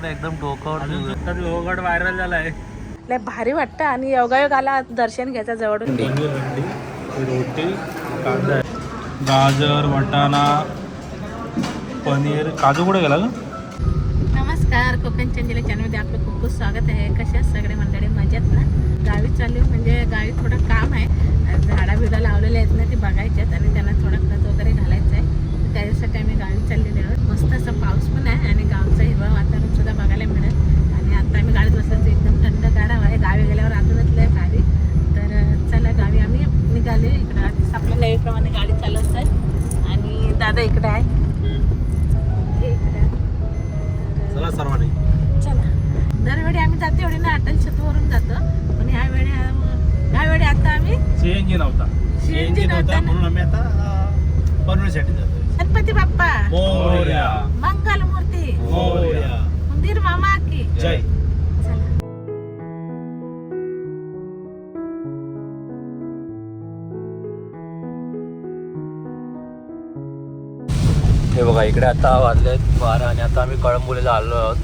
एकदम टोकावर व्हायरल झालाय. लय भारी वाटतं आणि योगायोग आला दर्शन घ्यायचं जवळून. रोटी, गाजर, वाटाणा, पनीर, काजू कुठे गेला ग? नमस्कार, कोकण चंदीला चॅनलमध्ये आपलं खूप खूप स्वागत आहे. कशा सगळे मंडळी मजेत ना? गावी चालली म्हणजे गावी थोडं काम आहे. झाडा बिडा लावलेले आहेत ना, ते बघायच्यात आणि त्यांना थोडा खत वगैरे घालायचं आहे. त्याच्यासाठी आम्ही गावी चाललेले आहोत. मस्त असं पाऊस पण आहे आणि गावचं हिरवं वातावरण सुद्धा बघायला मिळेल. आणि आता आम्ही गाडीत बसलो, एकदम थंड गाडा आहे. गावी गेल्यावर अजूनच लय भारी. तर चला गावी आम्ही निघाले. इकडं आपल्या नेहमीप्रमाणे गाडी चालवत आहे आणि दादा इकडे आहे. चला सर्वांनी चला. दरवेळी आम्ही जातो एवढी ना अटल छतवरून जातो, पण ह्यावेळी आता आम्ही सीएनजी नव्हता म्हणून आम्ही आता पनवेलसाठी जातो. गणपती बाप्पा मोरया, मंगलमूर्ती मोरया, मंदिर मामा की जय. हे बघा इकडे आता वाजलेत 12 आणि आता आम्ही कळंबोलीला आलो आहोत.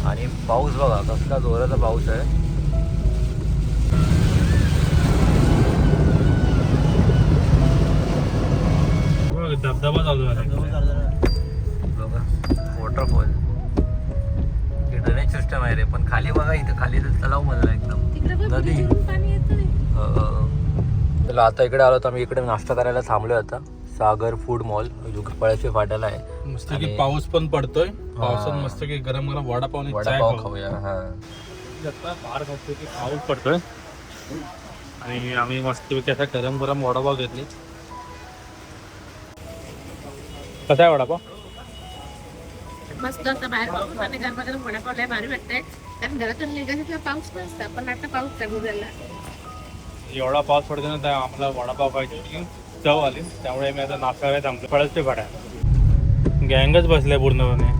आणि पाऊस बघा कसला जोराचा पाऊस आहे. धबधबा चालू आहे बघा, वॉटरफॉल. ड्रेनेज सिस्टम आहे रे, पण खाली बघा इथे खाली तलाव मधला एकदम नदी. चला आता इकडे आलो तर आम्ही इकडे नाश्ता करायला थांबलो आता. सागर फूड मॉल पळशी फाट्याला आहे. मस्त की पाऊस पण पडतोय. पावसात मस्त की गरम गरम वडापाव खाऊया. फार खातो की पाऊस पडतोय आणि आम्ही मस्तपैकी असा गरम गरम वडापाव घेतली. कसा आहे वडापाव? मस्त असं बाहेर पाऊस आणि गरमागरम वडापाव लय भारी वाटतंय. कारण घरातून निघायचं पाऊस नसता, पण आता पाऊस चालू झाला. एवढा पाऊस पडतो ना, त्या आम्हाला वडापाव खायची चव आली. त्यामुळे मी आता नाश्ता करायला थांबलो. पळसची फाट्या गँगच बसलाय पूर्णपणे.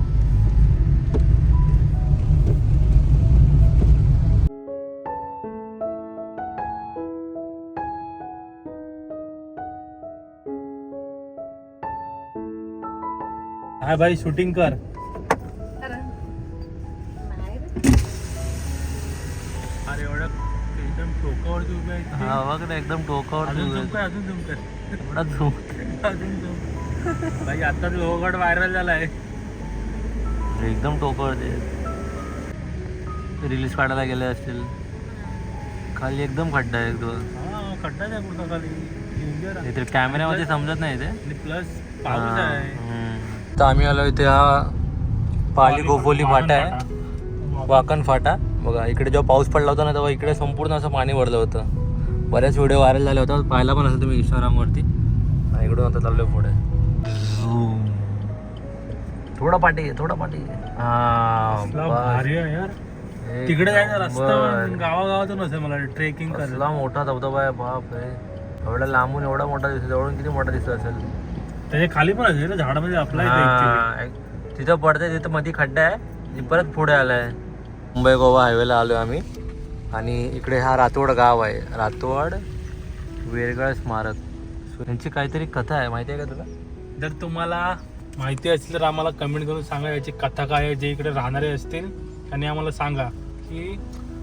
हा भाई शूटिंग कर. अरे एवढं एकदम टोकावरती उभे आहे. हा बघ ना, एकदम टोकावर. अजून झूम कर. एवढा झूम अजून झूम. भाई आता लोहगड व्हायरल झालाय. एकदम टोकावरती रिलीज काढायला गेले असतील. खाली एकदम खड्डा आहे. एकदम खड्डा आहे पूर्ण खाली. इथे कॅमेऱ्यामध्ये समजत नाही ते. प्लस पाऊस आहे. तर आम्ही आलो इथे. हा पाली खोपोली फाटा आहे, वाकण फाटा. बघा इकडे जेव्हा पाऊस पडला होता ना, तेव्हा इकडे संपूर्ण असं पाणी भरलं होतं. बऱ्याच व्हिडिओ व्हायरल झाले होता, पाहायला पण असेल तुम्ही इंस्टाग्रामवरती. आणि इकडून आता चाललोय पुढे. थोडा पाठी. तिकडे जायचं रस्ता गावागावातून असेल. मला ट्रेकिंग करायला. मोठा धबधबा आहे. बाप रे, एवढा लांबून एवढा मोठा दिसतो. जवळून किती मोठा दिसत असेल. त्याच्या खाली पण असेल झाडामध्ये आपला. तिथं पडतंय, तिथं मध्ये खड्डा आहे. परत पुढे आलाय. मुंबई गोवा हायवेला आलोय आम्ही. आणि इकडे हा रातवड गाव आहे. रातवड वेरगळ स्मारक. यांची काहीतरी कथा आहे, माहिती आहे का तुला? जर तुम्हाला माहिती असेल तर आम्हाला कमेंट करून सांगा याची कथा काय आहे. जे इकडे राहणारे असतील आणि आम्हाला सांगा की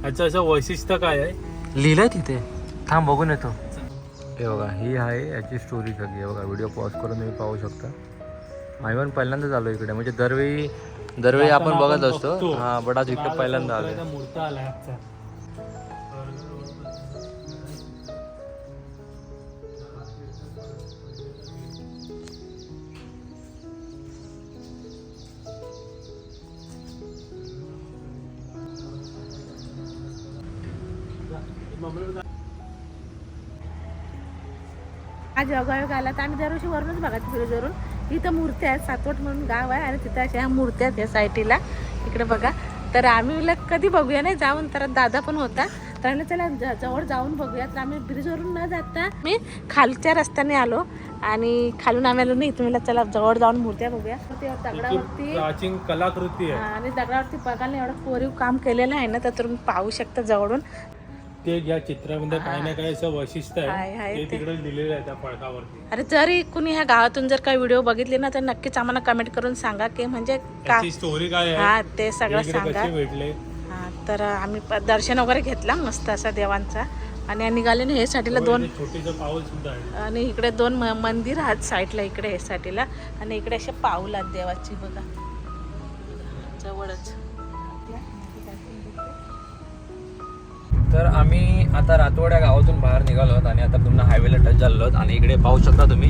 याचं असं वैशिष्ट्य काय आहे. लिहिलंय तिथे. थांब बघून येतो. हे बघा, ही आहे याची स्टोरी सगळी. बघा व्हिडिओ पॉज करून तुम्ही पाहू शकता. आम्ही पण पहिल्यांदाच आलो इकडे. म्हणजे दरवेळी आपण बघत असतो. हा बट आज इकडे पहिल्यांदा आलोय. मूर्त आलाय. आज योगायोग आला तर आम्ही दरवर्षी वरूनच बघायचं ब्रिजवरून. इथं मूर्त्या आहेत. सातवट म्हणून गाव आहे आणि तिथं अशा ह्या मूर्त्या आहेत या साईडला. इकडे बघा. तर आम्ही कधी बघूया नाही जाऊन. तर दादा पण होता, तर चला जवळ जाऊन बघूया. तर आम्ही ब्रिजवरून न जाता मी खालच्या रस्त्याने आलो आणि खालून आम्ही आलो नाही. तुम्ही चला जवळ जाऊन मूर्त्या बघूया. दगडावरती प्राचीन कलाकृती आहे. आणि दगडावरती बघायला एवढं कोरीव काम केलेलं आहे ना, तर तुम्ही पाहू शकता जवळून. प्रत्येक या चित्रामध्ये काही ना काही असं वैशिष्ट्य आहे, आहे ते ते. तिकडे लिहिलेलं आहे त्या फळकावरती. अरे जरी कुणी ह्या गावातून जर काही व्हिडिओ बघितले ना तर नक्कीच आम्हाला कमेंट करून सांगा की म्हणजे का त्याची स्टोरी काय हा आहे, ते सगळं इकडे सांगा. कसे भेटले. हा तर आम्ही दर्शन वगैरे घेतला मस्त असा देवांचा आणि निघाले ना हे साठीला दोन छोटीचं पाऊल सुद्धा आहे. आणि इकडे दोन मंदिर आहेत साईडला इकडे हे साठीला आणि इकडे असे पाऊल आहेत देवाची बघा जवळच. तर आम्ही आता रातवड्या गावातून बाहेर निघालो आहोत आणि आता पुन्हा हायवेला टच झालो आहोत आणि इकडे पाहू शकता तुम्ही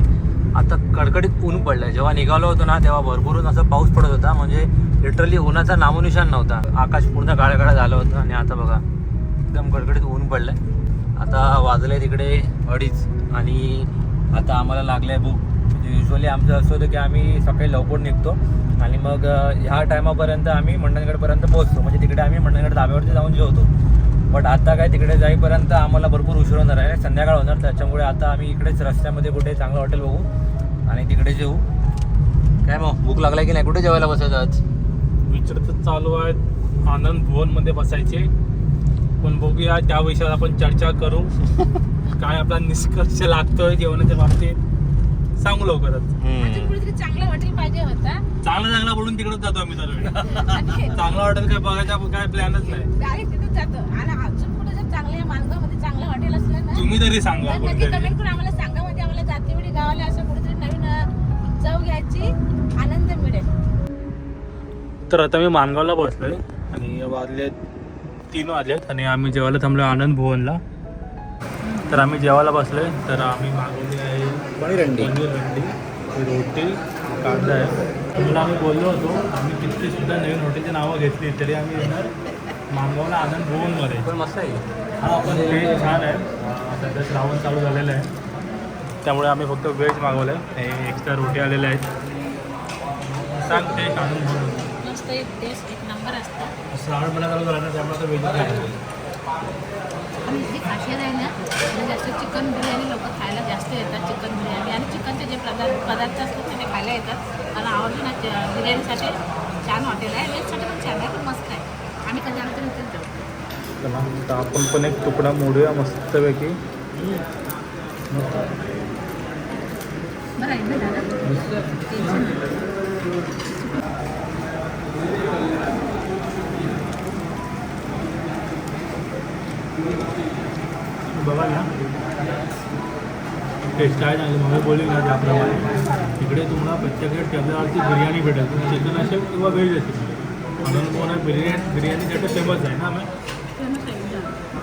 आता कडकडीत ऊन पडलंय. जेव्हा निघालो होतो ना तेव्हा भरभरून असं पाऊस पडत होता, म्हणजे लिटरली उन्हाचा नामोनिशान नव्हता. आकाश पूर्ण काळं काळं झालं होतं आणि आता बघा एकदम कडकडीत ऊन पडलंय. आता वाजले तिकडे 2:30 आणि आता आम्हाला लागलं आहे भूक. म्हणजे युजली आमचं असं होतं की आम्ही सकाळी लवकर निघतो आणि मग ह्या टायमापर्यंत आम्ही मंडणगडपर्यंत पोहोचतो, म्हणजे तिकडे आम्ही मंडणगड धाब्यावरती जाऊन जेवतो. बट आता काय तिकडे जाईपर्यंत आम्हाला भरपूर उशीर होणार आहे, संध्याकाळ होणार. त्याच्यामुळे आता आम्ही इकडेच रस्त्यामध्ये कुठे चांगलं हॉटेल बघू आणि तिकडे जेवू. काय मग भूक लागलाय की नाही? कुठे जेवायला बसायचं आज? विचार तर चालू आहे आनंद भुवनमध्ये बसायचे, पण बघूया त्या विषयावर आपण चर्चा करू. काय आपला निष्कर्ष लागतोय जेवणाच्या बाबतीत सांगू लवकरच. कुठेतरी चांगलं हॉटेल पाहिजे होता. चांगला बोलून तिकडेच जातो आम्ही दरवेळी. चांगलं हॉटेल काय बघायचा काय प्लॅनच नाही. डायरेक्ट तिथेच जातो आणि अजून कुठे जर चांगलं मानगावमध्ये चांगलं हॉटेल असलं ना तुम्ही तरी सांगा तर नक्की कुठेतरी. कमेंट करून आम्हाला सांगा, म्हणजे आम्हाला जातेवेळी गावाला असं कुठेतरी नवीन चव घ्यायची आनंद मिळेल. तर आता मी मानगावला बसलोय आणि वाजले 3 वाजलेत आणि आम्ही जेवायला थांबलो आनंद भुवनला. तर आम्ही जेवायला बसलोय. तर आम्ही मागवली आहे पनीर अंडी, रोटी, कांदा आहे. तुम्हाला आम्ही बोललो होतो आम्ही किती सुद्धा नवीन हॉटेलची नावं घेतली तरी आम्ही येणार मानगावला आनंद भुवनमध्ये. पण मस्त आहे. हा पण व्हेज छान आहे. सध्या श्रावण चालू झालेलं आहे त्यामुळे आम्ही फक्त व्हेज मागवलं आहे. हे एक्स्ट्रा रोटी आलेल्या आहेत. सांग ते आनंद भुवन मस्त एक टेस्ट एक नंबर असतं. श्रावण महिना चालू झाला ना त्यामुळे व्हेज आणि इतकी खासियत आहे ना म्हणजे असं चिकन बिर्याणी लोक खायला जास्त येतात. चिकन बिर्याणी आणि चिकनचे जे पदार्थ असतात ते खायला येतात आणि आवडून बिर्याणीसाठी छान हॉटेल आहे. वेजसाठी पण छान आहे, पण मस्त आहे. आम्ही कधी आलो तरी इथेच जाऊ. तर आपण पण एक तुकडा मोडूया मस्तपैकी. बरं आहे ना दादा? टेन्शन नाही. बघा ना टेस्ट काय झाली मग बोलली ना त्याप्रमाणे इकडे तुम्हाला प्रत्येक टेबलावरती बिर्याणी भेटेल. चिकन असेल किंवा व्हेज असेल. म्हणून कोणा बिर्याणीसाठी फेमस आहे ना. मग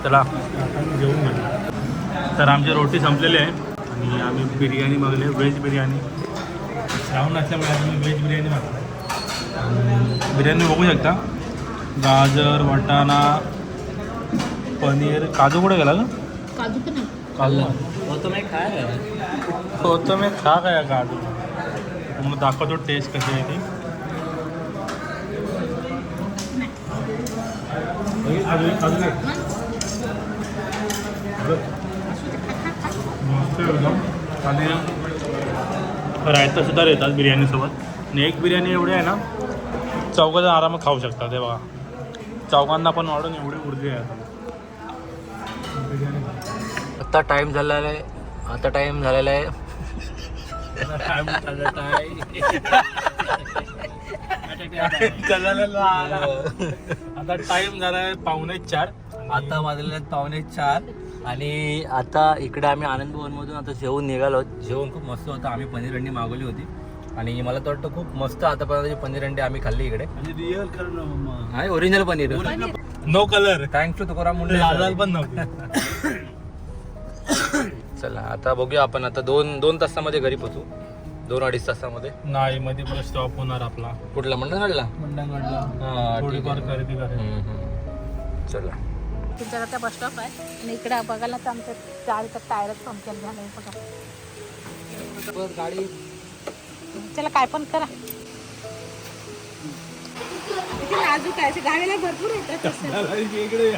चला आपण जेवून घेऊ. तर आमची रोटी संपलेली आहे आणि आम्ही बिर्याणी मागली व्हेज बिर्याणी. श्रावण असल्यामुळे आम्ही व्हेज बिर्याणी मागतो. बिर्याणी बघू शकता गाजर, वाटाणा, पनीर, काजू कुठे गेला का? काजू पण आहे. काजू हो तो मी काय हो तर मी खा काय काजू मग दाखवतो टेस्ट कशी आहे ती. अजून एक. मस्त एकदम. आणि रायता सुद्धा देतात बिर्याणीसोबत. आणि एक बिर्याणी एवढी आहे ना चौघाजण आरामात खाऊ शकतात. ते बघा चौघांना पण वाढून एवढी ऊर्जा आहे. आता टाइम झालेला आहे. आता टाइम झालेला आहे. आता टाइम झालाय 3:45. आता वाजलेले आहेत 3:45 आणि आता इकडे आम्ही आनंद भवनमधून आता जेवून निघालो. जेवण खूप मस्त होतं. आम्ही पनीर अंडी मागवली होती आणि मला तर वाटतं खूप मस्त आतापर्यंत पनीर अंडी आम्ही खाल्ली इकडे. रिअल कलर आहे original paneer. No colour. Thanks to Tukaram Munde. लाल पण नव्हती. चला आता बघूया आपण आता 2 तासामध्ये घरी पोहोचू. 2-2.5 तासामध्ये. नाही मध्ये परत स्टॉप होणार आपला कुठला मंडणगडला? मंडणगडला हां थोडीफार खरेदी करायची. चला तुमच्या आता बस स्टॉप आहे आणि इकडे बघायला तर आमचं गाडीचं टायरच पंक्चर झालं आहे बघा. गाडी चला काय पण करा. किती नाजूक आहे. गाडीला भरपूर येतात. इकडे